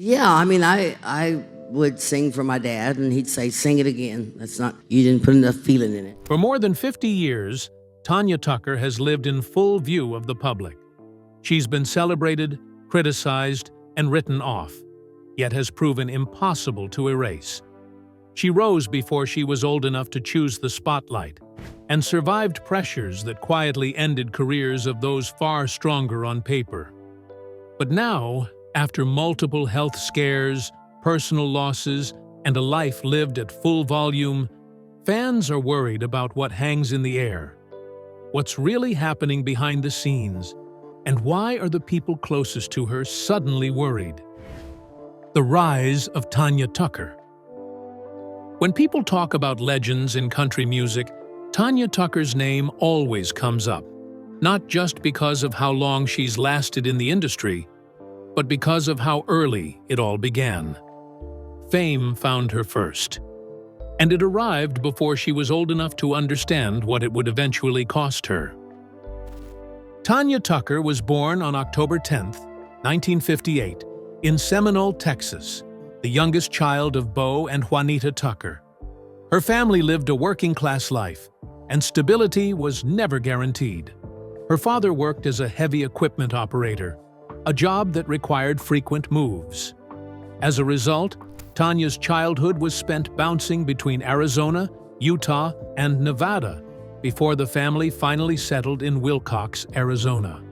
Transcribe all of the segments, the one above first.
Yeah, I mean, I would sing for my dad, and he'd say, "Sing it again. That's not, you didn't put enough feeling in it." For more than 50 years, Tanya Tucker has lived in full view of the public. She's been celebrated, criticized, and written off, yet has proven impossible to erase. She rose before she was old enough to choose the spotlight, and survived pressures that quietly ended careers of those far stronger on paper. But now, after multiple health scares, personal losses, and a life lived at full volume, fans are worried about what hangs in the air. What's really happening behind the scenes, and why are the people closest to her suddenly worried? The rise of Tanya Tucker. When people talk about legends in country music, Tanya Tucker's name always comes up, not just because of how long she's lasted in the industry, but because of how early it all began. Fame found her first, and it arrived before she was old enough to understand what it would eventually cost her. Tanya Tucker was born on October 10, 1958, in Seminole, Texas, the youngest child of Bo and Juanita Tucker. Her family lived a working-class life, and stability was never guaranteed. Her father worked as a heavy equipment operator, a job that required frequent moves. As a result, Tanya's childhood was spent bouncing between Arizona, Utah, and Nevada before the family finally settled in Willcox, Arizona.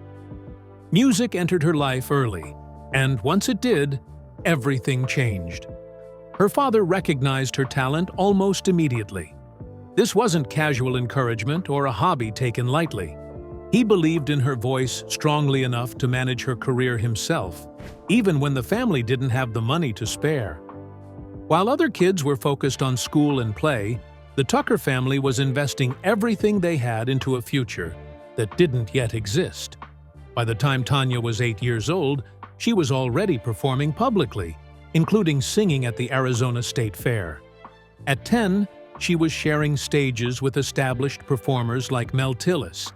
Music entered her life early, and once it did, everything changed. Her father recognized her talent almost immediately. This wasn't casual encouragement or a hobby taken lightly. He believed in her voice strongly enough to manage her career himself, even when the family didn't have the money to spare. While other kids were focused on school and play, the Tucker family was investing everything they had into a future that didn't yet exist. By the time Tanya was 8 years old, she was already performing publicly, including singing at the Arizona State Fair. At 10, she was sharing stages with established performers like Mel Tillis.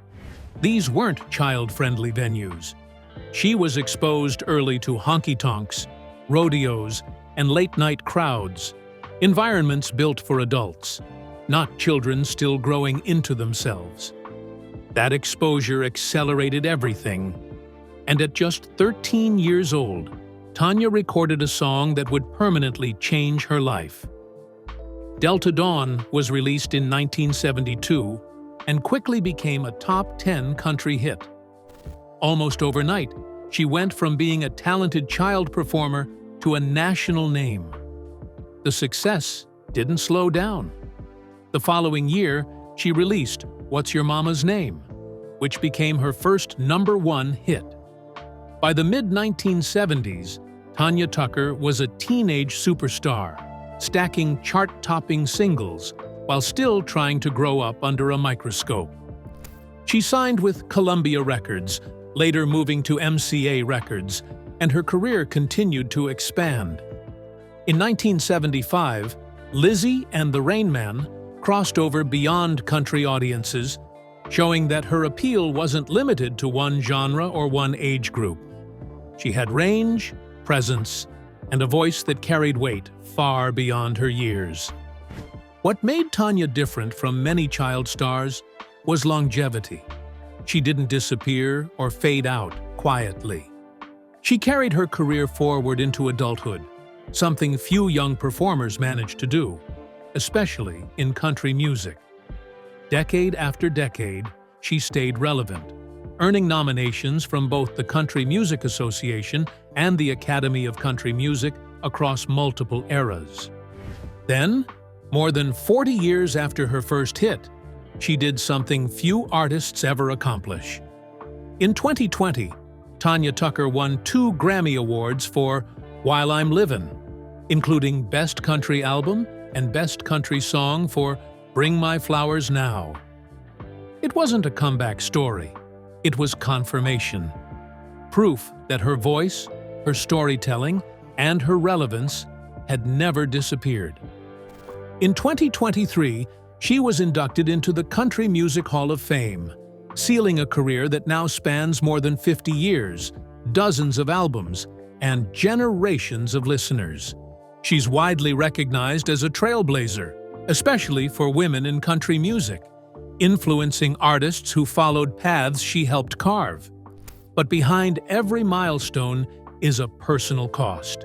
These weren't child-friendly venues. She was exposed early to honky-tonks, rodeos, and late-night crowds, environments built for adults, not children still growing into themselves. That exposure accelerated everything, and at just 13 years old, Tanya recorded a song that would permanently change her life. Delta Dawn was released in 1972 and quickly became a top 10 country hit. Almost overnight, she went from being a talented child performer to a national name. The success didn't slow down. The following year, she released What's Your Mama's Name, which became her first #1 hit. By the mid-1970s, Tanya Tucker was a teenage superstar, stacking chart-topping singles while still trying to grow up under a microscope. She signed with Columbia Records, later moving to MCA Records, and her career continued to expand. In 1975, Lizzie and the Rain Man crossed over beyond country audiences, showing that her appeal wasn't limited to one genre or one age group. She had range, presence, and a voice that carried weight far beyond her years. What made Tanya different from many child stars was longevity. She didn't disappear or fade out quietly. She carried her career forward into adulthood, something few young performers managed to do, especially in country music. Decade after decade, she stayed relevant, earning nominations from both the Country Music Association and the Academy of Country Music across multiple eras. Then, more than 40 years after her first hit, she did something few artists ever accomplish. In 2020, Tanya Tucker won 2 Grammy Awards for While I'm Livin', including Best Country Album and Best Country Song for Bring My Flowers Now. It wasn't a comeback story. It was confirmation. Proof that her voice, her storytelling, and her relevance had never disappeared. In 2023, she was inducted into the Country Music Hall of Fame, sealing a career that now spans more than 50 years, dozens of albums, and generations of listeners. She's widely recognized as a trailblazer, especially for women in country music, influencing artists who followed paths she helped carve. But behind every milestone is a personal cost.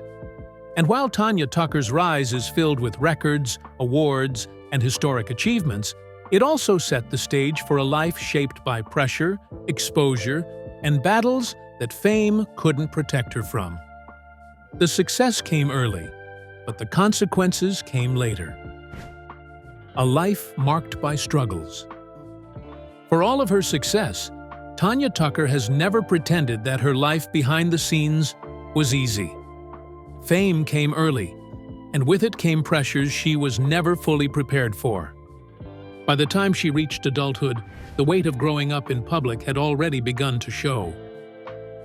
And while Tanya Tucker's rise is filled with records, awards, and historic achievements, it also set the stage for a life shaped by pressure, exposure, and battles that fame couldn't protect her from. The success came early, but the consequences came later. A life marked by struggles. For all of her success, Tanya Tucker has never pretended that her life behind the scenes was easy. Fame came early, and with it came pressures she was never fully prepared for. By the time she reached adulthood, the weight of growing up in public had already begun to show.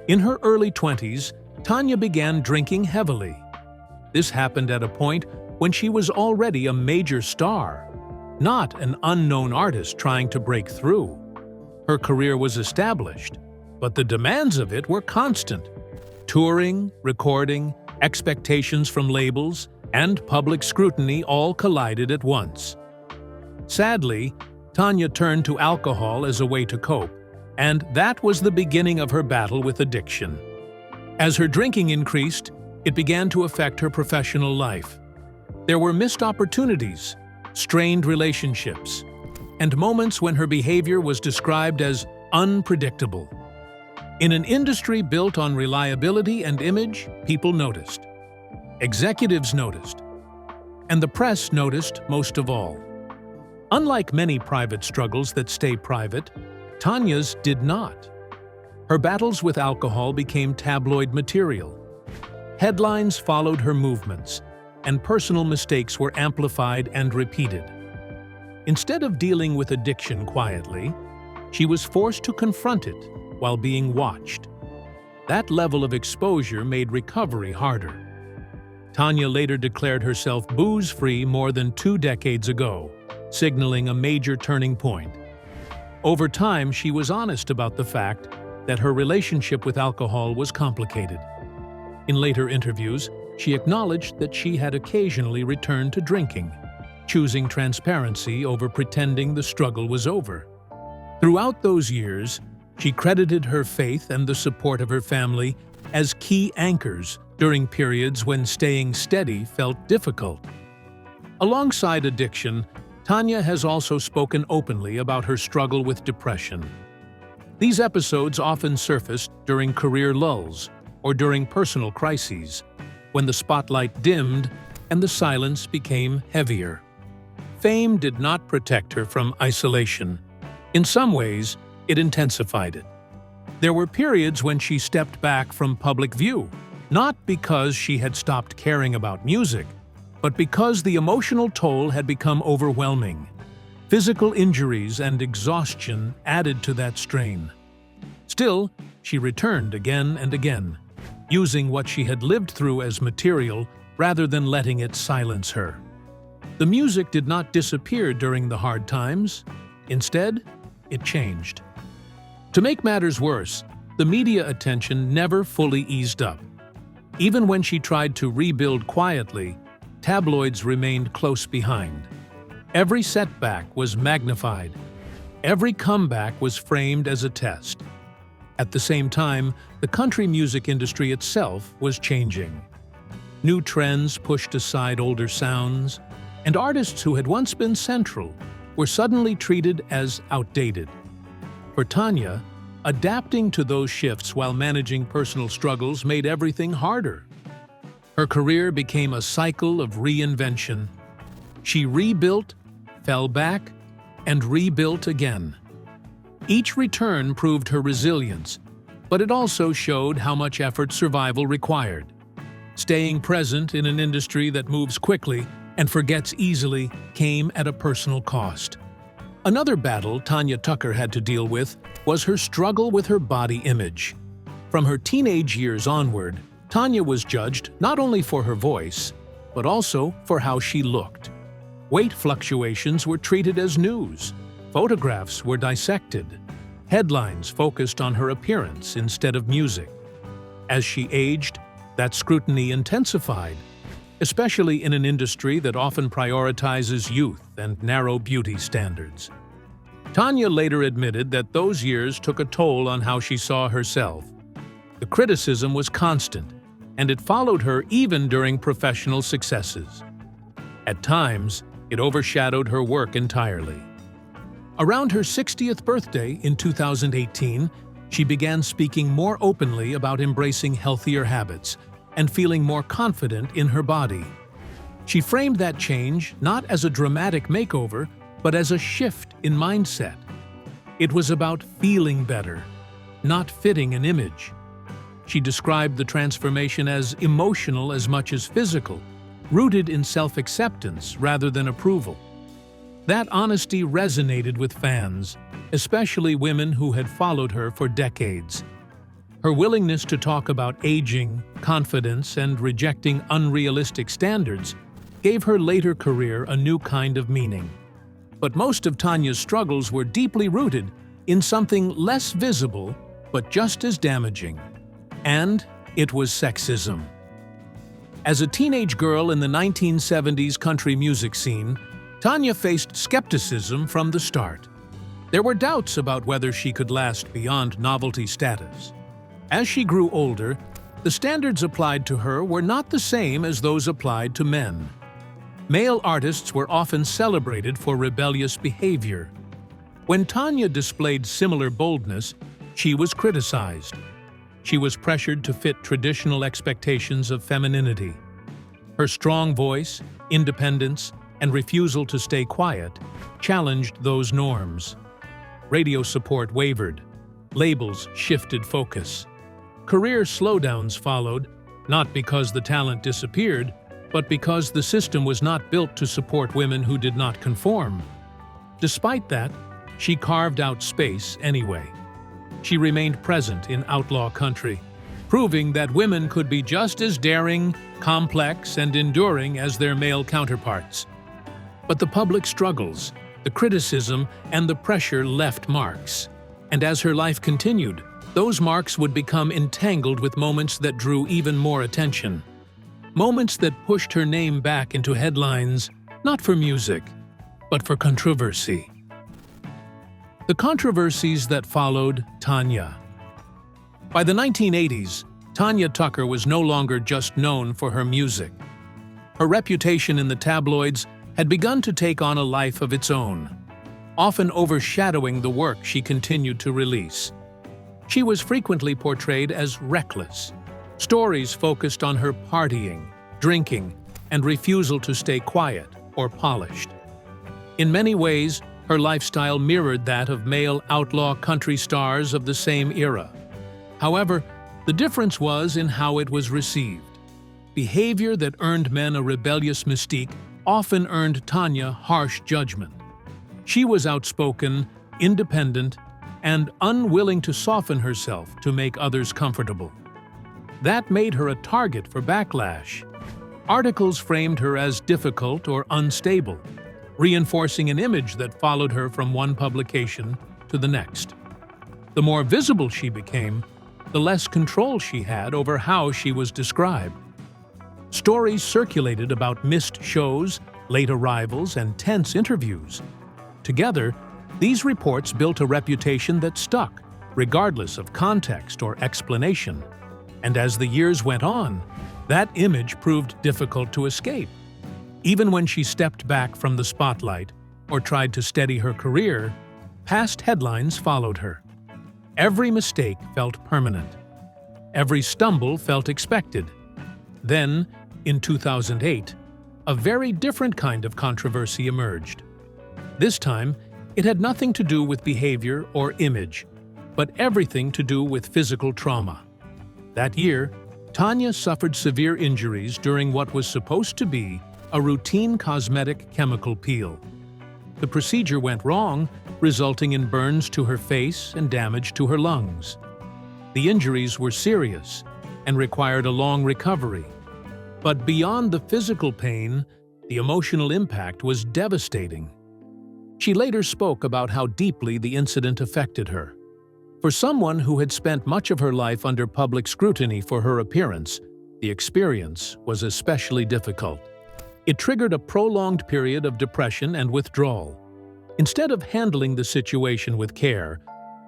In her early 20s, Tanya began drinking heavily. This happened at a point when she was already a major star, not an unknown artist trying to break through. Her career was established, but the demands of it were constant. Touring, recording, expectations from labels, and public scrutiny all collided at once. Sadly, Tanya turned to alcohol as a way to cope, and that was the beginning of her battle with addiction. As her drinking increased, it began to affect her professional life. There were missed opportunities, strained relationships, and moments when her behavior was described as unpredictable. In an industry built on reliability and image, people noticed. Executives noticed. And the press noticed most of all. Unlike many private struggles that stay private, Tanya's did not. Her battles with alcohol became tabloid material. Headlines followed her movements, and personal mistakes were amplified and repeated. Instead of dealing with addiction quietly, she was forced to confront it while being watched. That level of exposure made recovery harder. Tanya later declared herself booze-free more than 2 decades ago, signaling a major turning point. Over time, she was honest about the fact that her relationship with alcohol was complicated. In later interviews, she acknowledged that she had occasionally returned to drinking, choosing transparency over pretending the struggle was over. Throughout those years, she credited her faith and the support of her family as key anchors during periods when staying steady felt difficult. Alongside addiction, Tanya has also spoken openly about her struggle with depression. These episodes often surfaced during career lulls or during personal crises, when the spotlight dimmed and the silence became heavier. Fame did not protect her from isolation. In some ways, it intensified it. There were periods when she stepped back from public view, not because she had stopped caring about music, but because the emotional toll had become overwhelming. Physical injuries and exhaustion added to that strain. Still, she returned again and again, using what she had lived through as material rather than letting it silence her. The music did not disappear during the hard times. Instead, it changed. To make matters worse, the media attention never fully eased up. Even when she tried to rebuild quietly, tabloids remained close behind. Every setback was magnified. Every comeback was framed as a test. At the same time, the country music industry itself was changing. New trends pushed aside older sounds, and artists who had once been central were suddenly treated as outdated. For Tanya, adapting to those shifts while managing personal struggles made everything harder. Her career became a cycle of reinvention. She rebuilt, fell back, and rebuilt again. Each return proved her resilience, but it also showed how much effort survival required. Staying present in an industry that moves quickly and forgets easily came at a personal cost. Another battle Tanya Tucker had to deal with was her struggle with her body image. From her teenage years onward, Tanya was judged not only for her voice, but also for how she looked. Weight fluctuations were treated as news. Photographs were dissected. Headlines focused on her appearance instead of music. As she aged, That scrutiny intensified, especially in an industry that often prioritizes youth and narrow beauty standards. Tanya later admitted that those years took a toll on how she saw herself. The criticism was constant, and it followed her even during professional successes. At times, it overshadowed her work entirely. Around her 60th birthday in 2018, she began speaking more openly about embracing healthier habits and feeling more confident in her body. She framed that change not as a dramatic makeover, but as a shift in mindset. It was about feeling better, not fitting an image. She described the transformation as emotional as much as physical, rooted in self-acceptance rather than approval. That honesty resonated with fans, especially women who had followed her for decades. Her willingness to talk about aging, confidence, and rejecting unrealistic standards gave her later career a new kind of meaning. But most of Tanya's struggles were deeply rooted in something less visible but just as damaging. And it was sexism. As a teenage girl in the 1970s country music scene, Tanya faced skepticism from the start. There were doubts about whether she could last beyond novelty status. As she grew older, the standards applied to her were not the same as those applied to men. Male artists were often celebrated for rebellious behavior. When Tanya displayed similar boldness, she was criticized. She was pressured to fit traditional expectations of femininity. Her strong voice, independence, and refusal to stay quiet challenged those norms. Radio support wavered. Labels shifted focus. Career slowdowns followed, not because the talent disappeared, but because the system was not built to support women who did not conform. Despite that, she carved out space anyway. She remained present in outlaw country, proving that women could be just as daring, complex, and enduring as their male counterparts. But the public struggles, the criticism, and the pressure left marks. And as her life continued, those marks would become entangled with moments that drew even more attention. Moments that pushed her name back into headlines, not for music, but for controversy. The controversies that followed Tanya. By the 1980s, Tanya Tucker was no longer just known for her music. Her reputation in the tabloids had begun to take on a life of its own, often overshadowing the work she continued to release. She was frequently portrayed as reckless. Stories focused on her partying, drinking, and refusal to stay quiet or polished. In many ways, her lifestyle mirrored that of male outlaw country stars of the same era. However, the difference was in how it was received. Behavior that earned men a rebellious mystique often earned Tanya harsh judgment. She was outspoken, independent, and unwilling to soften herself to make others comfortable. That made her a target for backlash. Articles framed her as difficult or unstable, reinforcing an image that followed her from one publication to the next. The more visible she became, the less control she had over how she was described. Stories circulated about missed shows, late arrivals, and tense interviews. Together, these reports built a reputation that stuck, regardless of context or explanation. And as the years went on, that image proved difficult to escape. Even when she stepped back from the spotlight or tried to steady her career, past headlines followed her. Every mistake felt permanent. Every stumble felt expected. Then, in 2008, a very different kind of controversy emerged. This time, it had nothing to do with behavior or image, but everything to do with physical trauma. That year, Tanya suffered severe injuries during what was supposed to be a routine cosmetic chemical peel. The procedure went wrong, resulting in burns to her face and damage to her lungs. The injuries were serious and required a long recovery. But beyond the physical pain, the emotional impact was devastating. She later spoke about how deeply the incident affected her. For someone who had spent much of her life under public scrutiny for her appearance, The experience was especially difficult. It triggered a prolonged period of depression and withdrawal. Instead of handling the situation with care,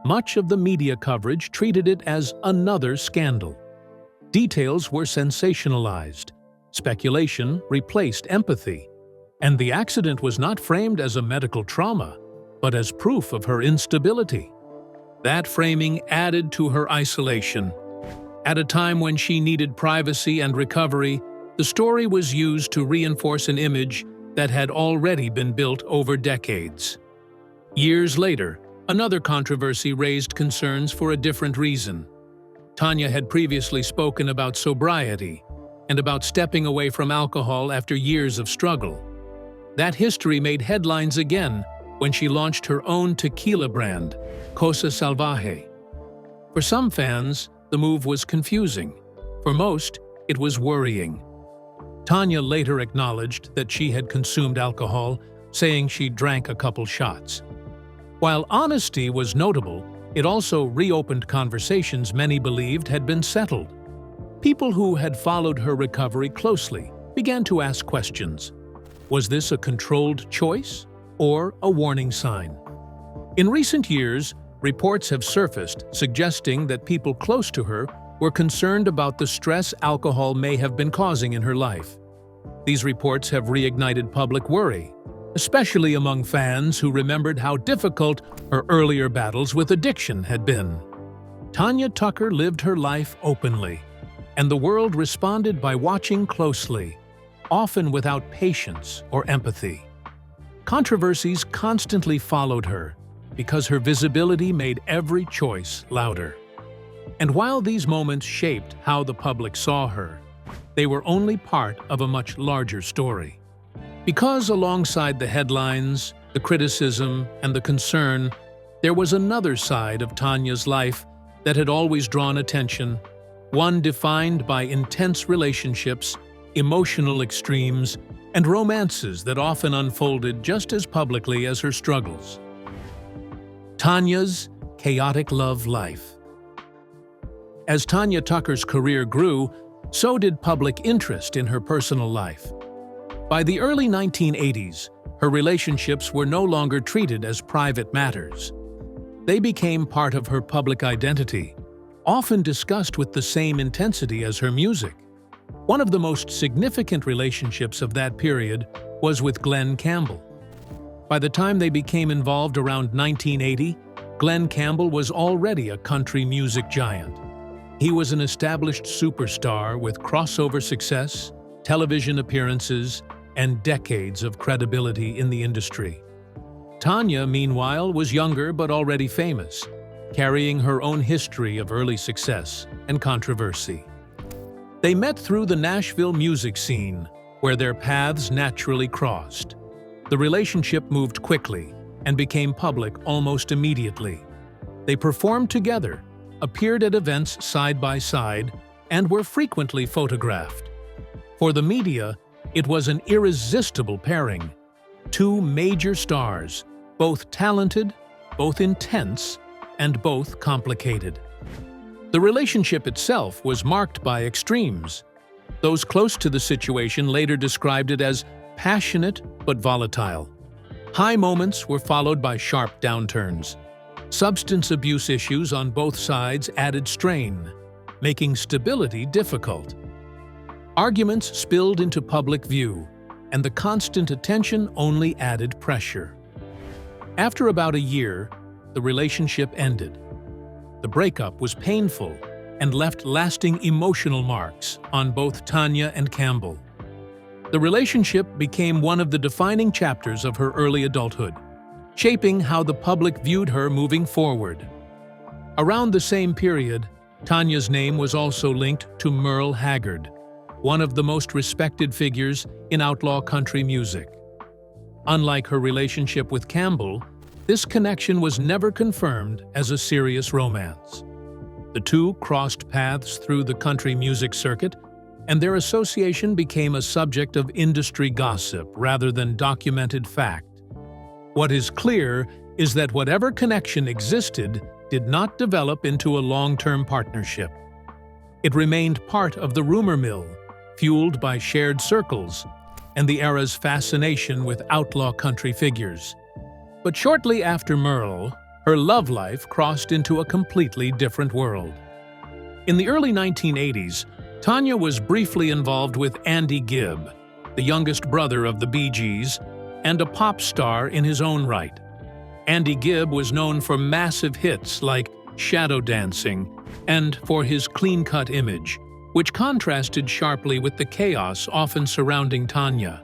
much of the media coverage treated it as another scandal. Details were sensationalized. Speculation replaced empathy. And the accident was not framed as a medical trauma, but as proof of her instability. That framing added to her isolation. At a time when she needed privacy and recovery, the story was used to reinforce an image that had already been built over decades. Years later, another controversy raised concerns for a different reason. Tanya had previously spoken about sobriety and about stepping away from alcohol after years of struggle. That history made headlines again when she launched her own tequila brand, Cosa Salvaje. For some fans, the move was confusing. For most, it was worrying. Tanya later acknowledged that she had consumed alcohol, saying she drank a couple shots. While honesty was notable, it also reopened conversations many believed had been settled. People who had followed her recovery closely began to ask questions. Was this a controlled choice or a warning sign? In recent years, reports have surfaced suggesting that people close to her were concerned about the stress alcohol may have been causing in her life. These reports have reignited public worry, especially among fans who remembered how difficult her earlier battles with addiction had been. Tanya Tucker lived her life openly, and the world responded by watching closely, often without patience or empathy. Controversies constantly followed her because her visibility made every choice louder. And while these moments shaped how the public saw her, they were only part of a much larger story. Because alongside the headlines, the criticism, and the concern, there was another side of Tanya's life that had always drawn attention, one defined by intense relationships, emotional extremes, and romances that often unfolded just as publicly as her struggles. Tanya's chaotic love life. As Tanya Tucker's career grew, so did public interest in her personal life. By the early 1980s, her relationships were no longer treated as private matters. They became part of her public identity, often discussed with the same intensity as her music. One of the most significant relationships of that period was with Glen Campbell. By the time they became involved around 1980, Glen Campbell was already a country music giant. He was an established superstar with crossover success, television appearances, and decades of credibility in the industry. Tanya, meanwhile, was younger but already famous, carrying her own history of early success and controversy. They met through the Nashville music scene, where their paths naturally crossed. The relationship moved quickly and became public almost immediately. They performed together, appeared at events side by side, and were frequently photographed. For the media, it was an irresistible pairing. Two major stars, both talented, both intense, and both complicated. The relationship itself was marked by extremes. Those close to the situation later described it as passionate but volatile. High moments were followed by sharp downturns. Substance abuse issues on both sides added strain, making stability difficult. Arguments spilled into public view, and the constant attention only added pressure. After about a year, the relationship ended. The breakup was painful and left lasting emotional marks on both Tanya and Campbell. The relationship became one of the defining chapters of her early adulthood, shaping how the public viewed her moving forward. Around the same period, Tanya's name was also linked to Merle Haggard, one of the most respected figures in outlaw country music. Unlike her relationship with Campbell, this connection was never confirmed as a serious romance. The two crossed paths through the country music circuit, and their association became a subject of industry gossip rather than documented fact. What is clear is that whatever connection existed did not develop into a long-term partnership. It remained part of the rumor mill, fueled by shared circles and the era's fascination with outlaw country figures. But shortly after Merle, her love life crossed into a completely different world. In the early 1980s, Tanya was briefly involved with Andy Gibb, the youngest brother of the Bee Gees, and a pop star in his own right. Andy Gibb was known for massive hits like Shadow Dancing and for his clean-cut image, which contrasted sharply with the chaos often surrounding Tanya.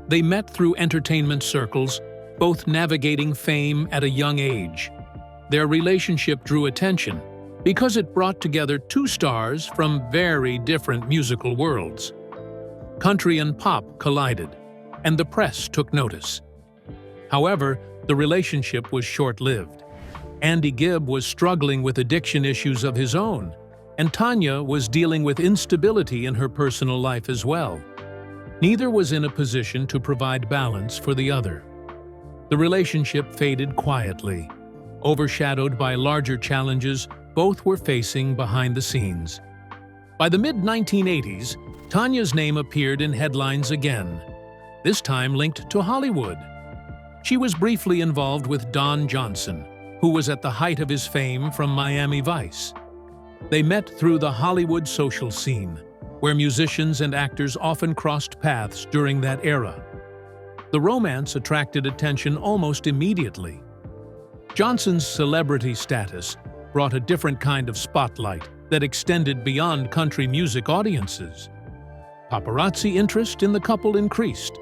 They met through entertainment circles, both navigating fame at a young age. Their relationship drew attention because it brought together two stars from very different musical worlds. Country and pop collided, and the press took notice. However, the relationship was short-lived. Andy Gibb was struggling with addiction issues of his own, and Tanya was dealing with instability in her personal life as well. Neither was in a position to provide balance for the other. The relationship faded quietly, overshadowed by larger challenges both were facing behind the scenes. By the mid-1980s, Tanya's name appeared in headlines again, this time linked to Hollywood. She was briefly involved with Don Johnson, who was at the height of his fame from Miami Vice. They met through the Hollywood social scene, where musicians and actors often crossed paths during that era. The romance attracted attention almost immediately. Johnson's celebrity status brought a different kind of spotlight that extended beyond country music audiences. Paparazzi interest in the couple increased,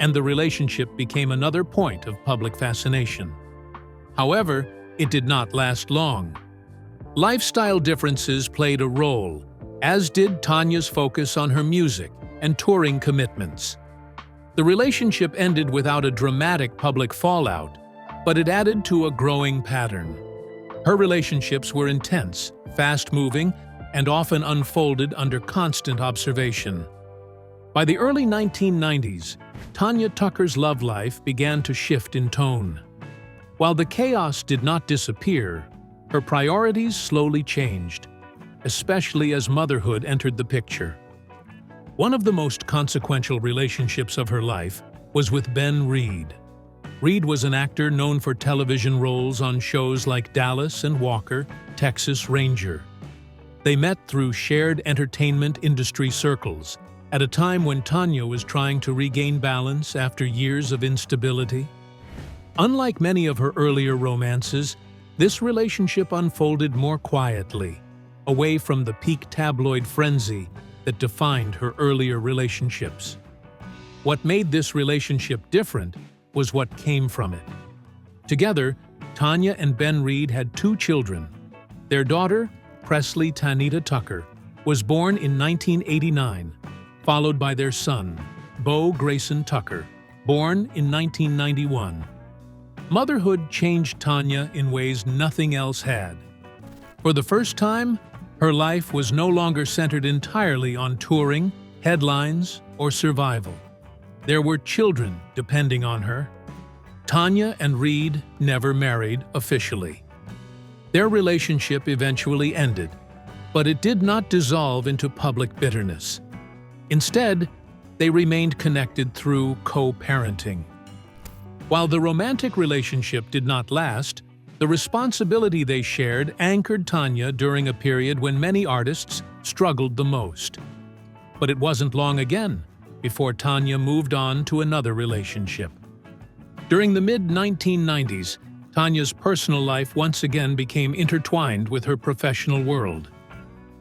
and the relationship became another point of public fascination. However, it did not last long. Lifestyle differences played a role, as did Tanya's focus on her music and touring commitments. The relationship ended without a dramatic public fallout, but it added to a growing pattern. Her relationships were intense, fast-moving, and often unfolded under constant observation. By the early 1990s, Tanya Tucker's love life began to shift in tone. While the chaos did not disappear, her priorities slowly changed, especially as motherhood entered the picture. One of the most consequential relationships of her life was with Ben Reed. Reed was an actor known for television roles on shows like Dallas and Walker, Texas Ranger. They met through shared entertainment industry circles, at a time when Tanya was trying to regain balance after years of instability. Unlike many of her earlier romances, this relationship unfolded more quietly, away from the peak tabloid frenzy that defined her earlier relationships. What made this relationship different was what came from it. Together, Tanya and Ben Reed had two children. Their daughter, Presley Tanya Tucker, was born in 1989, followed by their son, Bo Grayson Tucker, born in 1991. Motherhood changed Tanya in ways nothing else had. For the first time, her life was no longer centered entirely on touring, headlines, or survival. There were children depending on her. Tanya and Reed never married officially. Their relationship eventually ended, but it did not dissolve into public bitterness. Instead, they remained connected through co-parenting. While the romantic relationship did not last, the responsibility they shared anchored Tanya during a period when many artists struggled the most. But it wasn't long again before Tanya moved on to another relationship. During the mid-1990s, Tanya's personal life once again became intertwined with her professional world.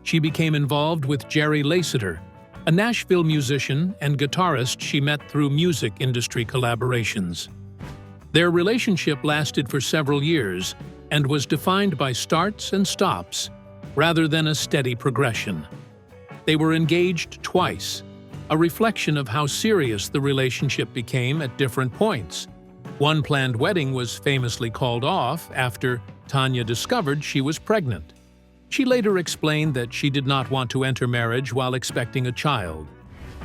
She became involved with Jerry Layseter, a Nashville musician and guitarist she met through music industry collaborations. Their relationship lasted for several years and was defined by starts and stops, rather than a steady progression. They were engaged twice, a reflection of how serious the relationship became at different points. One planned wedding was famously called off after Tanya discovered she was pregnant. She later explained that she did not want to enter marriage while expecting a child,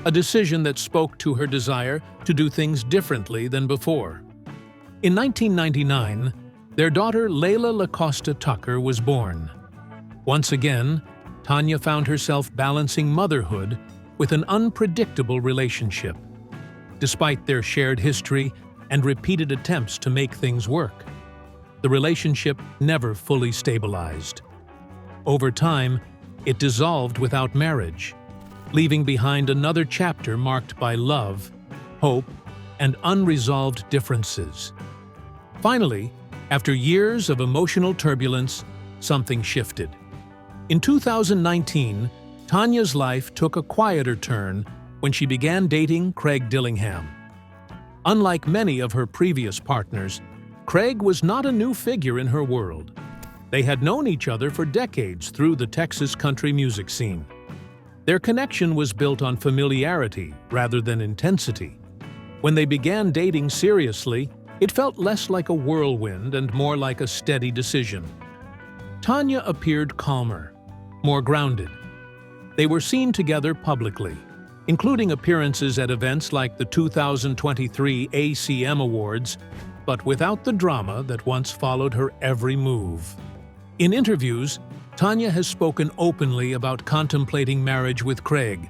a decision that spoke to her desire to do things differently than before. In 1999, their daughter Layla LaCosta Tucker was born. Once again, Tanya found herself balancing motherhood with an unpredictable relationship. Despite their shared history and repeated attempts to make things work, the relationship never fully stabilized. Over time, it dissolved without marriage, leaving behind another chapter marked by love, hope, and unresolved differences. Finally, after years of emotional turbulence, something shifted. In 2019, Tanya's life took a quieter turn when she began dating Craig Dillingham. Unlike many of her previous partners, Craig was not a new figure in her world. They had known each other for decades through the Texas country music scene. Their connection was built on familiarity rather than intensity. When they began dating seriously, it felt less like a whirlwind and more like a steady decision. Tanya appeared calmer, more grounded. They were seen together publicly, including appearances at events like the 2023 ACM Awards, but without the drama that once followed her every move. In interviews, Tanya has spoken openly about contemplating marriage with Craig,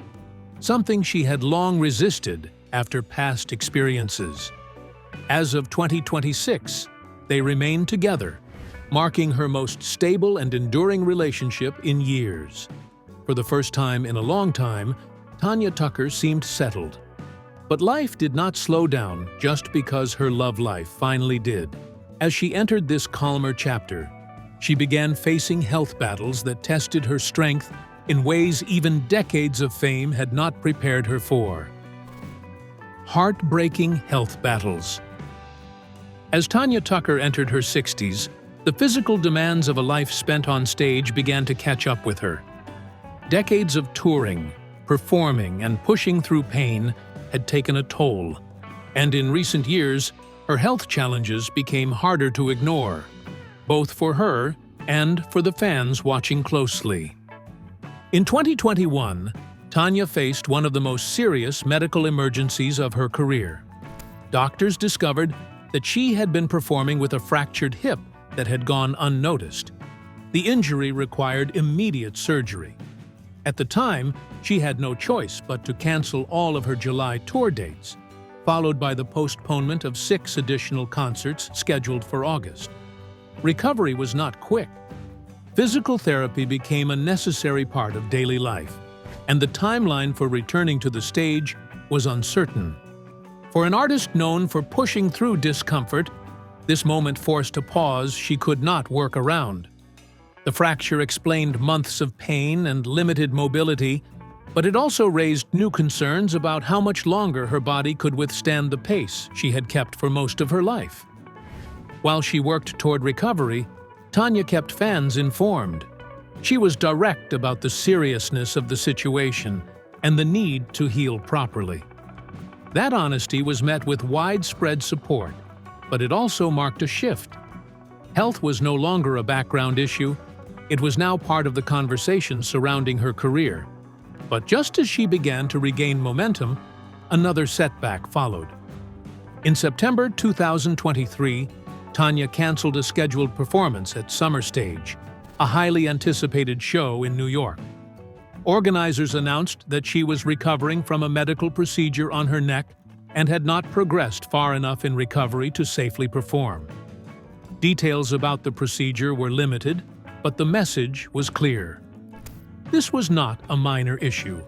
something she had long resisted after past experiences. As of 2026, they remain together, marking her most stable and enduring relationship in years. For the first time in a long time, Tanya Tucker seemed settled. But life did not slow down just because her love life finally did. As she entered this calmer chapter, she began facing health battles that tested her strength in ways even decades of fame had not prepared her for. Heartbreaking health battles. As Tanya Tucker entered her 60s, the physical demands of a life spent on stage began to catch up with her. Decades of touring, performing, and pushing through pain had taken a toll, and in recent years, her health challenges became harder to ignore, both for her and for the fans watching closely. In 2021, Tanya faced one of the most serious medical emergencies of her career. Doctors discovered that she had been performing with a fractured hip that had gone unnoticed. The injury required immediate surgery. At the time, she had no choice but to cancel all of her July tour dates, followed by the postponement of 6 additional concerts scheduled for August. Recovery was not quick. Physical therapy became a necessary part of daily life, and the timeline for returning to the stage was uncertain. For an artist known for pushing through discomfort, this moment forced a pause she could not work around. The fracture explained months of pain and limited mobility, but it also raised new concerns about how much longer her body could withstand the pace she had kept for most of her life. While she worked toward recovery, Tanya kept fans informed. She was direct about the seriousness of the situation and the need to heal properly. That honesty was met with widespread support, but it also marked a shift. Health was no longer a background issue. It was now part of the conversation surrounding her career. But just as she began to regain momentum, another setback followed. In September 2023, Tanya canceled a scheduled performance at Summer Stage, a highly anticipated show in New York. Organizers announced that she was recovering from a medical procedure on her neck and had not progressed far enough in recovery to safely perform. Details about the procedure were limited, but the message was clear. This was not a minor issue,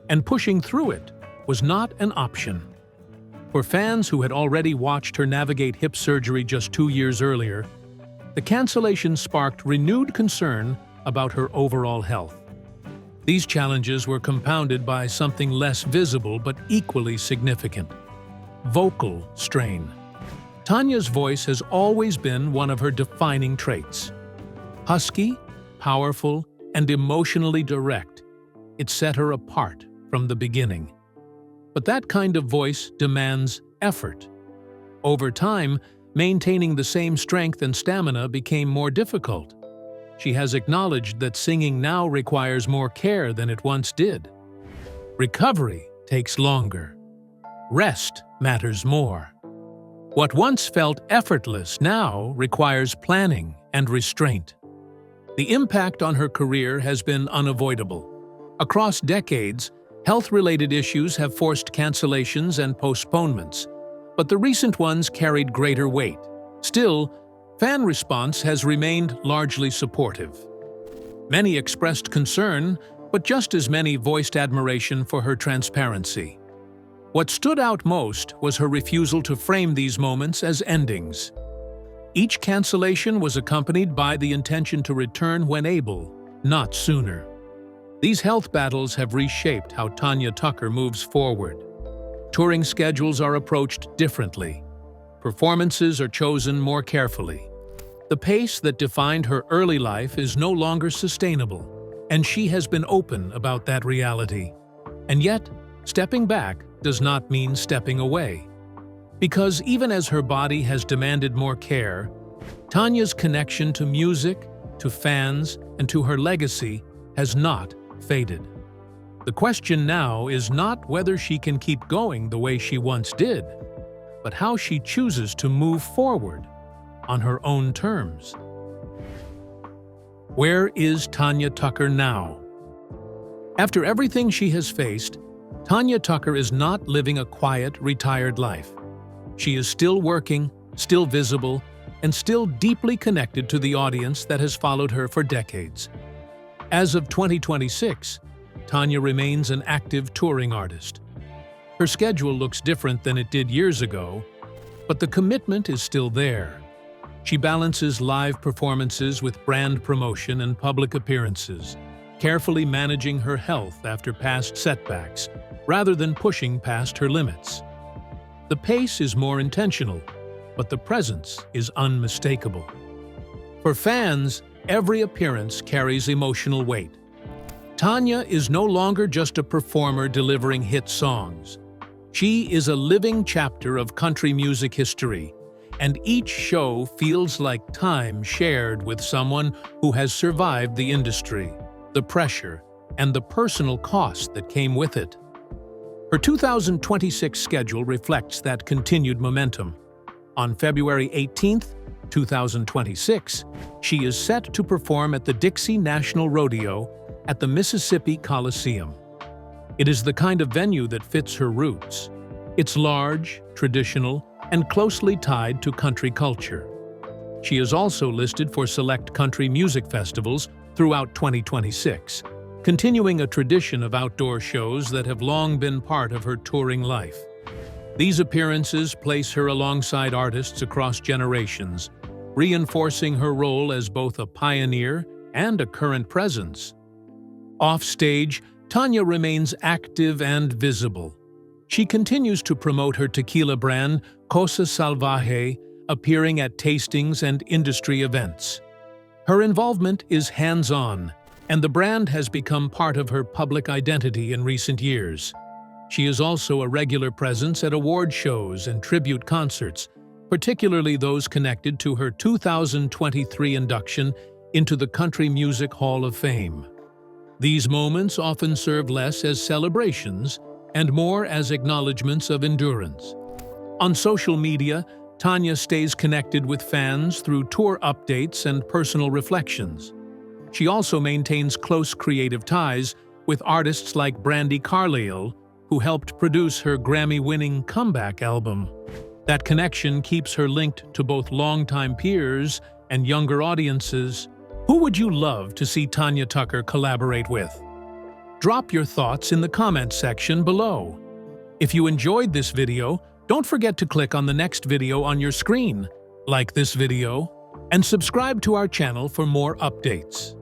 and pushing through it was not an option. For fans who had already watched her navigate hip surgery just 2 years earlier, the cancellation sparked renewed concern about her overall health. These challenges were compounded by something less visible but equally significant: vocal strain. Tanya's voice has always been one of her defining traits. Husky, powerful, and emotionally direct, it set her apart from the beginning. But that kind of voice demands effort. Over time, maintaining the same strength and stamina became more difficult. She has acknowledged that singing now requires more care than it once did. Recovery takes longer. Rest matters more. What once felt effortless now requires planning and restraint. The impact on her career has been unavoidable. Across decades, health-related issues have forced cancellations and postponements, but the recent ones carried greater weight. Still, fan response has remained largely supportive. Many expressed concern, but just as many voiced admiration for her transparency. What stood out most was her refusal to frame these moments as endings. Each cancellation was accompanied by the intention to return when able, not sooner. These health battles have reshaped how Tanya Tucker moves forward. Touring schedules are approached differently. Performances are chosen more carefully. The pace that defined her early life is no longer sustainable, and she has been open about that reality. And yet, stepping back does not mean stepping away. Because even as her body has demanded more care, Tanya's connection to music, to fans, and to her legacy has not faded. The question now is not whether she can keep going the way she once did, but how she chooses to move forward on her own terms. Where is Tanya Tucker now? After everything she has faced, Tanya Tucker is not living a quiet, retired life. She is still working, still visible, and still deeply connected to the audience that has followed her for decades. As of 2026, Tanya remains an active touring artist. Her schedule looks different than it did years ago, but the commitment is still there. She balances live performances with brand promotion and public appearances, carefully managing her health after past setbacks, rather than pushing past her limits. The pace is more intentional, but the presence is unmistakable. For fans, every appearance carries emotional weight. Tanya is no longer just a performer delivering hit songs. She is a living chapter of country music history, and each show feels like time shared with someone who has survived the industry, the pressure, and the personal cost that came with it. Her 2026 schedule reflects that continued momentum. On February 18, 2026, she is set to perform at the Dixie National Rodeo at the Mississippi Coliseum. It is the kind of venue that fits her roots. It's large, traditional, and closely tied to country culture. She is also listed for select country music festivals throughout 2026, continuing a tradition of outdoor shows that have long been part of her touring life. These appearances place her alongside artists across generations, reinforcing her role as both a pioneer and a current presence. Off-stage, Tanya remains active and visible. She continues to promote her tequila brand, Cosa Salvaje, appearing at tastings and industry events. Her involvement is hands-on, and the brand has become part of her public identity in recent years. She is also a regular presence at award shows and tribute concerts, particularly those connected to her 2023 induction into the Country Music Hall of Fame. These moments often serve less as celebrations and more as acknowledgments of endurance. On social media, Tanya stays connected with fans through tour updates and personal reflections. She also maintains close creative ties with artists like Brandi Carlile, who helped produce her Grammy-winning comeback album. That connection keeps her linked to both longtime peers and younger audiences. Who would you love to see Tanya Tucker collaborate with? Drop your thoughts in the comments section below. If you enjoyed this video, don't forget to click on the next video on your screen, like this video, and subscribe to our channel for more updates.